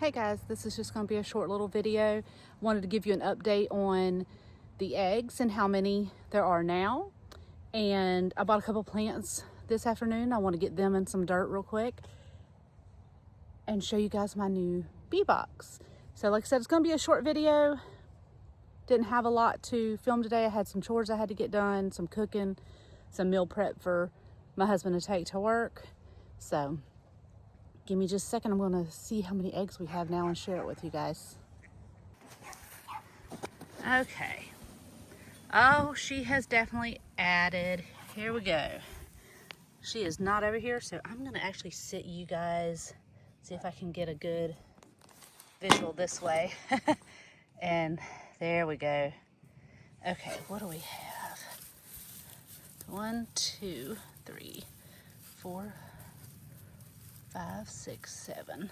Hey guys, this is just going to be a short little video. Wanted to give you an update on the eggs and how many there are now. And I bought a couple plants this afternoon. I want to get them in some dirt real quick and show you guys my new bee box. So like I said, it's going to be a short video. Didn't have a lot to film today. I had some chores I had to get done, some cooking, some meal prep for my husband to take to work. So give me just a second. I'm going to see how many eggs we have now and share it with you guys. Okay. Oh, she has definitely added. Here we go. She is not over here, so I'm going to actually sit you guys, see if I can get a good visual this way. And there we go. Okay, what do we have? 1, 2, 3, 4, 5, 6, 7,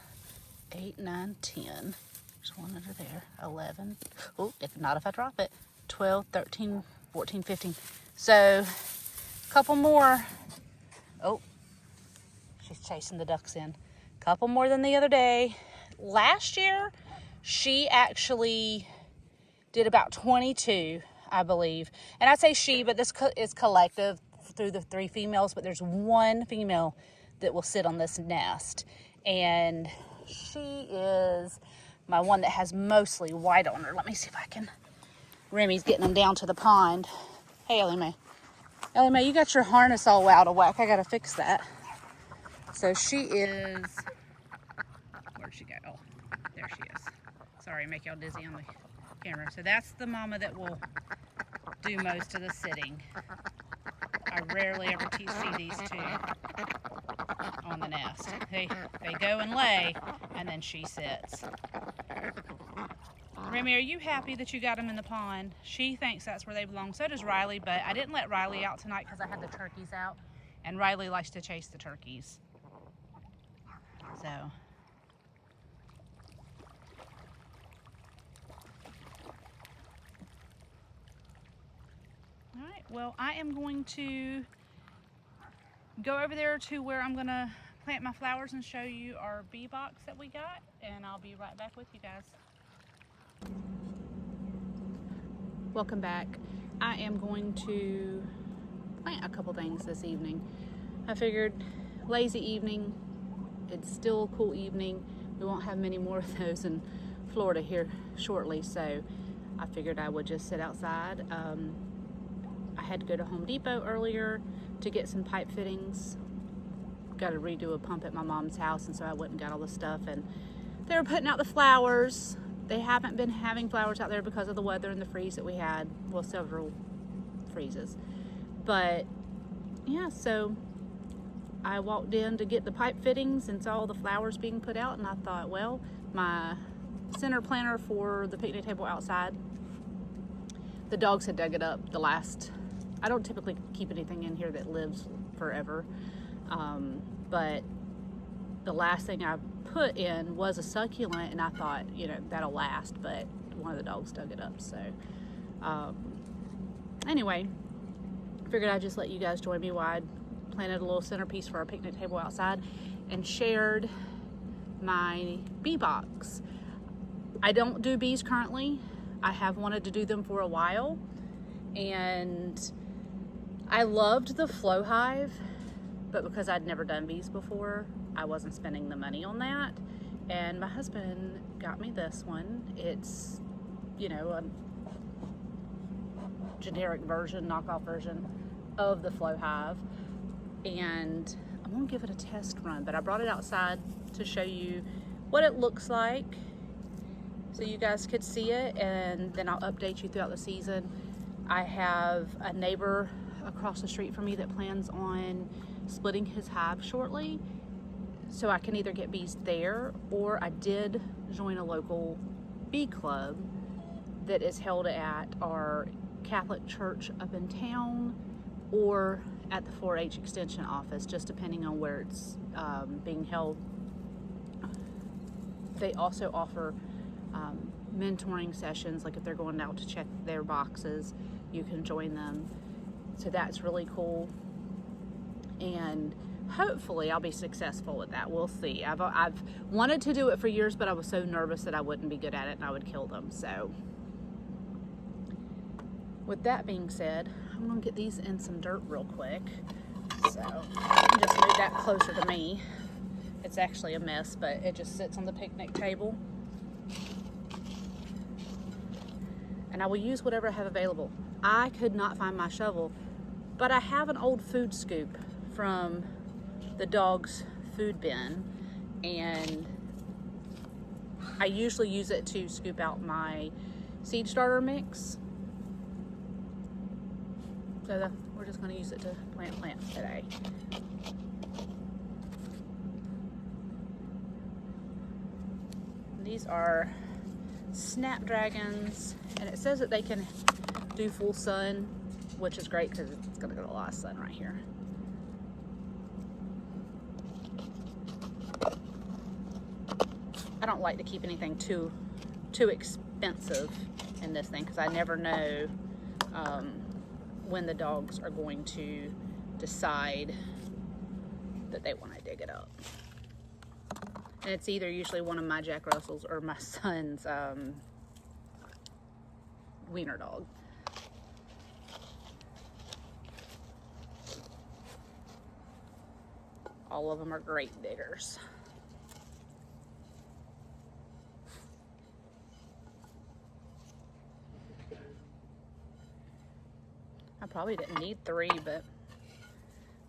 8, 9, 10. There's one under there. 11. Oh, if not, if I drop it. 12, 13, 14, 15. So, a couple more. Oh, she's chasing the ducks in. Couple more than the other day. Last year, she actually did about 22, I believe. And I say she, but this is collective through the 3 females, but there's one female that will sit on this nest, and she is my one that has mostly white on her. Let me see if I can. Remy's getting them down to the pond. Hey, Ellie Mae. Ellie Mae, you got your harness all out of whack. I gotta fix that. So she is, where'd she go? Oh, there she is. Sorry, make y'all dizzy on the camera. So that's the mama that will do most of the sitting. I rarely ever see these two on the nest. They go and lay, and then she sits. Remy, are you happy that you got them in the pond? She thinks that's where they belong. So does Riley, but I didn't let Riley out tonight because I had the turkeys out, and Riley likes to chase the turkeys. So. All right, well, I am going to go over there to where I'm going to plant my flowers and show you our bee box that we got, and I'll be right back with you guys. Welcome back. I am going to plant a couple things this evening. I figured lazy evening, it's still a cool evening. We won't have many more of those in Florida here shortly, so I figured I would just sit outside. I had to go to Home Depot earlier to get some pipe fittings. Got to redo a pump at my mom's house, and so I went and got all the stuff, and they were putting out the flowers. They haven't been having flowers out there because of the weather and the freeze that we had. Well, several freezes. But yeah, so I walked in to get the pipe fittings and saw all the flowers being put out, and I thought, well, my center planter for the picnic table outside, the dogs had dug it up the last. I don't typically keep anything in here that lives forever, but the last thing I put in was a succulent, and I thought, you know, that'll last, but one of the dogs dug it up. So anyway, figured I'd just let you guys join me while I planted a little centerpiece for our picnic table outside and shared my bee box. I don't do bees currently. I have wanted to do them for a while, and I loved the flow hive, but because I'd never done bees before, I wasn't spending the money on that. And my husband got me this one. It's, you know, a generic version, knockoff version of the flow hive. And I'm gonna give it a test run, but I brought it outside to show you what it looks like so you guys could see it, and then I'll update you throughout the season. I have a neighbor across the street from me that plans on splitting his hive shortly, so I can either get bees there, or I did join a local bee club that is held at our Catholic church up in town or at the 4-H extension office, just depending on where it's being held. They also offer mentoring sessions, like if they're going out to check their boxes, you can join them. So that's really cool. And hopefully I'll be successful with that. We'll see. I've wanted to do it for years, but I was so nervous that I wouldn't be good at it and I would kill them. So with that being said, I'm gonna get these in some dirt real quick. So I can just move that closer to me. It's actually a mess, but it just sits on the picnic table. And I will use whatever I have available. I could not find my shovel, but I have an old food scoop from the dog's food bin, and I usually use it to scoop out my seed starter mix. So we're just going to use it to plant plants today. These are Snapdragons, and it says that they can do full sun, which is great because it's going to get a lot of sun right here. I don't like to keep anything too expensive in this thing because I never know when the dogs are going to decide that they want to dig it up. And it's either usually one of my Jack Russells or my son's wiener dog. All of them are great diggers. I probably didn't need 3, but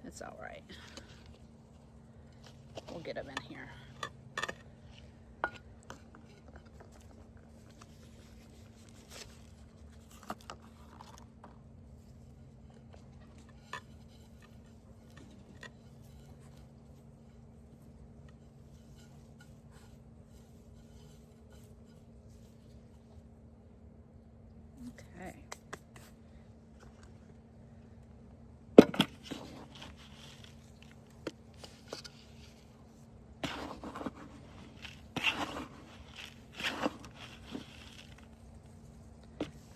it's all right. We'll get them in here. Okay.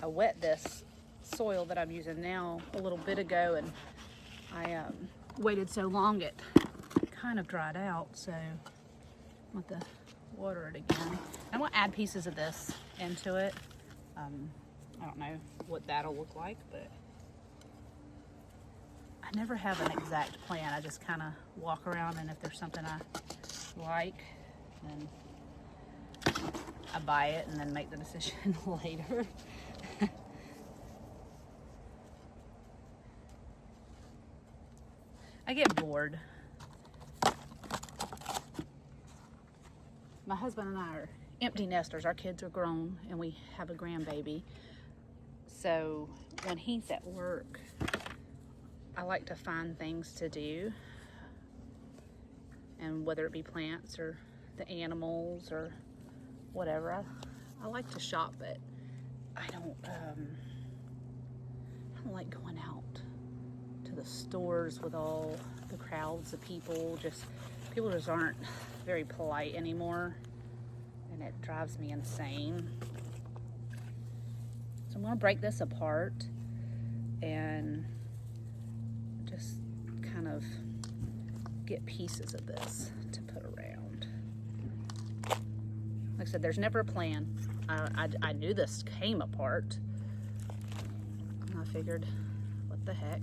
I wet this soil that I'm using now a little bit ago, and I waited so long it kind of dried out, so I'm going to water it again. I'm going to add pieces of this into it. I don't know what that'll look like, but I never have an exact plan. I just kind of walk around, and if there's something I like, then I buy it and then make the decision later. I get bored. My husband and I are empty nesters. Our kids are grown and we have a grandbaby. So when he's at work, I like to find things to do. And whether it be plants or the animals or whatever, I like to shop, but I don't like going out to the stores with all the crowds of people. People just aren't very polite anymore, and it drives me insane. So I'm going to break this apart and just kind of get pieces of this to put around. Like I said, there's never a plan. I knew this came apart. I figured, what the heck,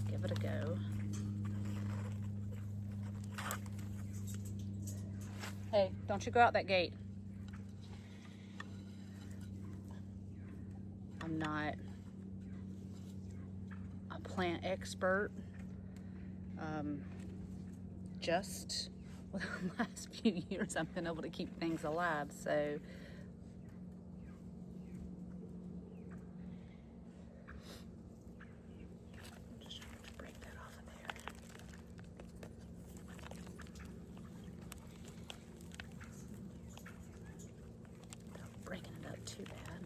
give it a go. Hey, don't you go out that gate. I'm not a plant expert. Just with the last few years I've been able to keep things alive, so just trying to break that off of there. Without breaking it up too bad.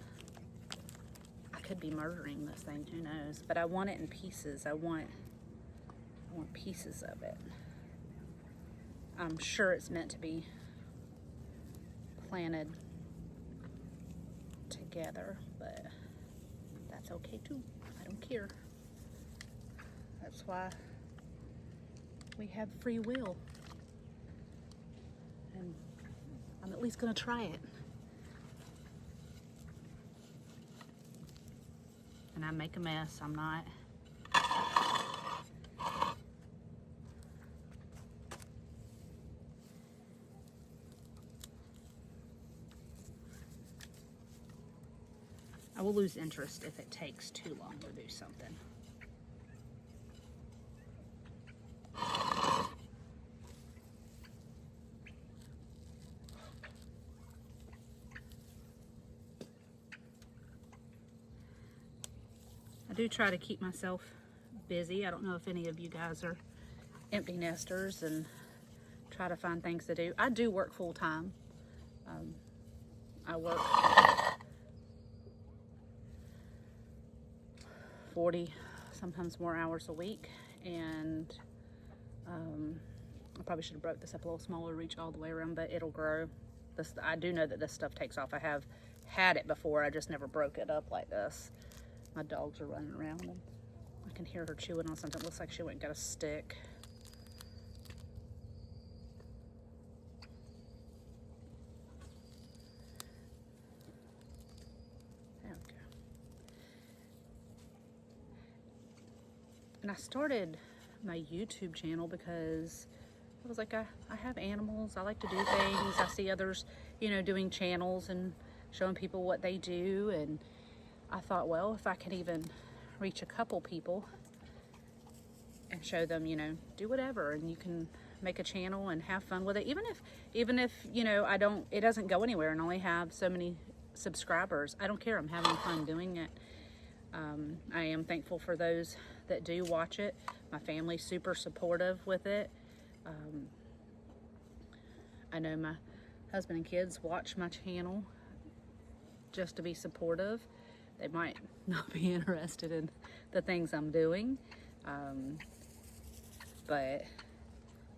I could be murdering this thing, who knows, but I want it in pieces. I want pieces of it. I'm sure it's meant to be planted together, but that's okay too. I don't care. That's why we have free will. And I'm at least gonna try it. And I make a mess, I'm not. I will lose interest if it takes too long to do something. I do try to keep myself busy. I don't know if any of you guys are empty nesters and try to find things to do. I do work full time. I work 40, sometimes more hours a week, and I probably should have broke this up a little smaller to reach all the way around, but it'll grow. I do know that this stuff takes off. I have had it before, I just never broke it up like this. My dogs are running around and I can hear her chewing on something. It looks like she went and got a stick. There we go. And I started my YouTube channel because I was like, I have animals. I like to do things. I see others, you know, doing channels and showing people what they do. And I thought, well, if I can even reach a couple people and show them, you know, do whatever, and you can make a channel and have fun with it. Even if you know, it doesn't go anywhere and only have so many subscribers. I don't care. I'm having fun doing it. I am thankful for those that do watch it. My family's super supportive with it. I know my husband and kids watch my channel just to be supportive. They might not be interested in the things I'm doing, but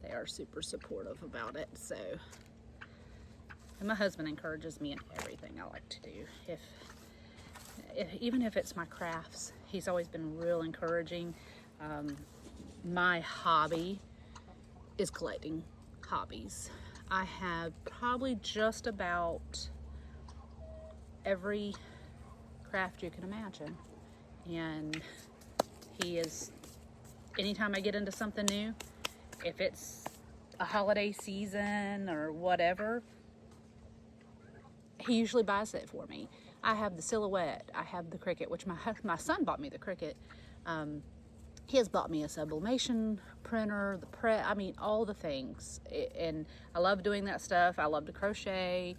they are super supportive about it. So, and my husband encourages me in everything I like to do. Even if it's my crafts, he's always been real encouraging. My hobby is collecting hobbies. I have probably just about every craft you can imagine, and he is, anytime I get into something new, if it's a holiday season or whatever, he usually buys it for me. I have the silhouette, I have the cricket, which my son bought me the cricket. He has bought me a sublimation printer, I mean, all the things. And I love doing that stuff. I love to crochet.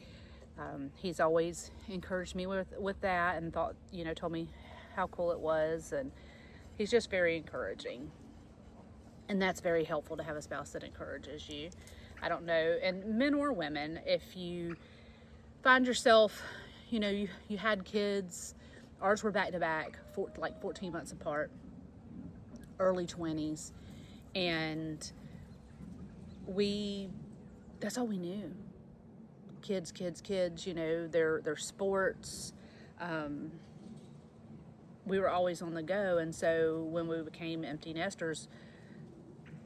He's always encouraged me with that, and told me how cool it was, and he's just very encouraging. And that's very helpful to have a spouse that encourages you. I don't know, and men or women, if you find yourself, you know, you had kids, ours were back to back, like 14 months apart, early 20s, and that's all we knew. Kids, you know, their sports. We were always on the go, and so when we became empty nesters,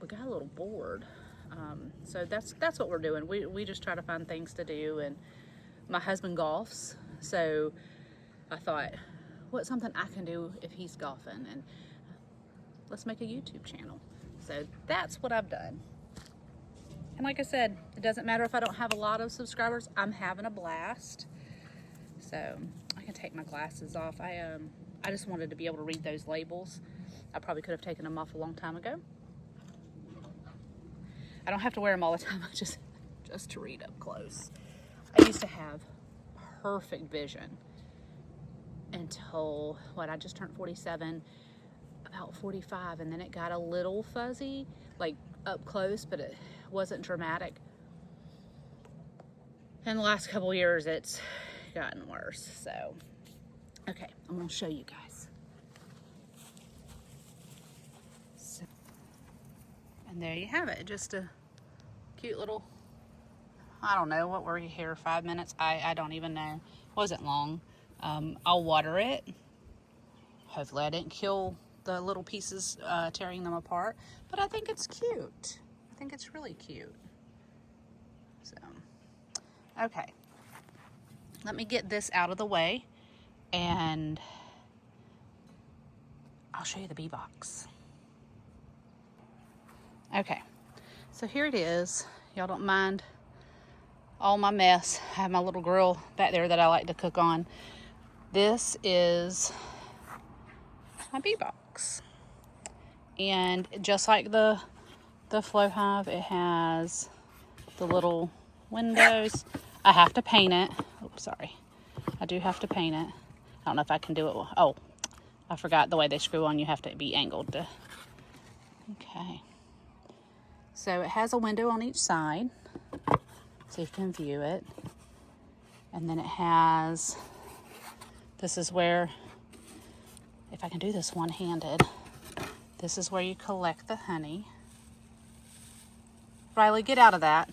we got a little bored. So that's what we're doing. We just try to find things to do, and my husband golfs, so I thought, what's something I can do if he's golfing, and let's make a YouTube channel. So that's what I've done. And like I said, it doesn't matter if I don't have a lot of subscribers. I'm having a blast. So I can take my glasses off. I just wanted to be able to read those labels. I probably could have taken them off a long time ago. I don't have to wear them all the time, just to read up close. I used to have perfect vision until, I just turned 47, about 45, and then it got a little fuzzy, like up close, but it wasn't dramatic. In the last couple years, it's gotten worse. So, okay, I'm gonna show you guys. So, and there you have it, just a cute little, I don't know, what were you here, 5 minutes? I don't even know. Wasn't long. I'll water it. Hopefully I didn't kill the little pieces tearing them apart, but I think it's cute. think it's really cute. So, okay. Let me get this out of the way and I'll show you the bee box. Okay, so here it is. Y'all don't mind all my mess. I have my little grill back there that I like to cook on. This is my bee box. And just like the flow hive, it has the little windows. I have to paint it. Oops, sorry. I do have to paint it. I don't know if I can do it. Oh, I forgot the way they screw on. You have to be angled to. Okay. So it has a window on each side, so you can view it. And then it has, this is where, if I can do this one-handed, this is where you collect the honey. Riley, get out of that.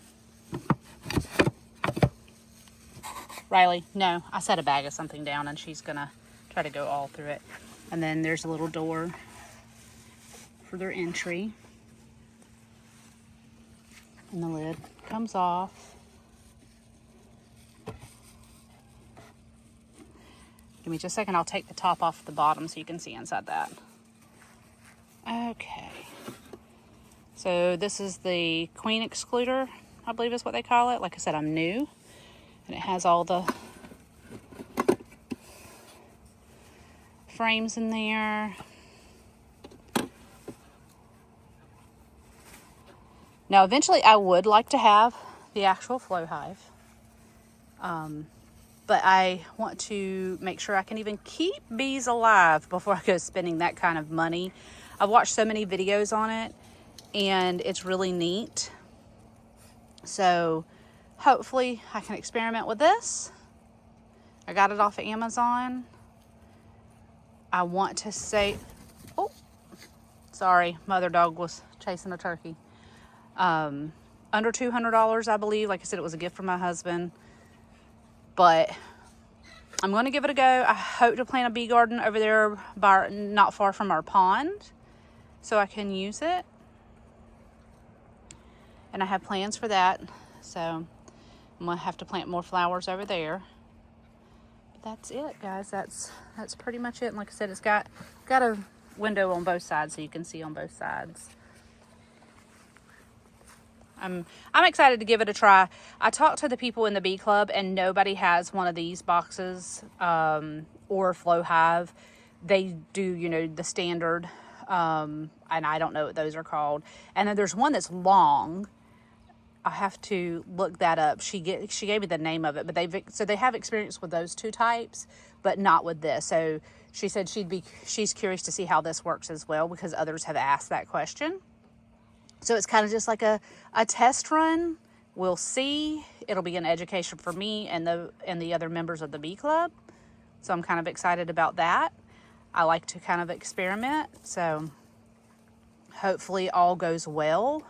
Riley, no, I set a bag of something down and she's gonna try to go all through it. And then there's a little door for their entry. And the lid comes off. Give me just a second, I'll take the top off the bottom so you can see inside that. Okay. So this is the queen excluder, I believe is what they call it. Like I said, I'm new. And it has all the frames in there. Now, eventually I would like to have the actual flow hive. But I want to make sure I can even keep bees alive before I go spending that kind of money. I've watched so many videos on it and it's really neat. So hopefully I can experiment with this. I got it off of Amazon. I want to say, oh, sorry, mother dog was chasing a turkey. Under $200, I believe. Like I said, it was a gift from my husband. But I'm going to give it a go. I hope to plant a bee garden over there not far from our pond so I can use it. And I have plans for that. So I'm going to have to plant more flowers over there. But that's it, guys. That's pretty much it. And like I said, it's got a window on both sides so you can see on both sides. I'm excited to give it a try. I talked to the people in the bee club and nobody has one of these boxes or flow hive. They do, you know, the standard, and I don't know what those are called. And then there's one that's long. I have to look that up. She gave me the name of it, but they have experience with those two types, but not with this. So she said she's curious to see how this works as well because others have asked that question. So it's kind of just like a test run. We'll see. It'll be an education for me and the other members of the bee club. So I'm kind of excited about that. I like to kind of experiment. So hopefully all goes well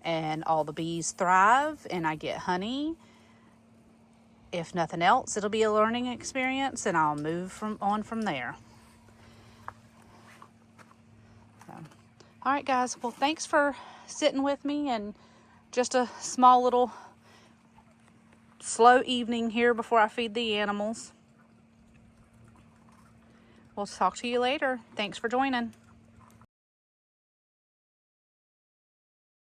and all the bees thrive and I get honey. If nothing else, it'll be a learning experience and I'll move on from there. So, all right, guys. Well, thanks for sitting with me and just a small little slow evening here before I feed the animals. We'll talk to you later. Thanks for joining.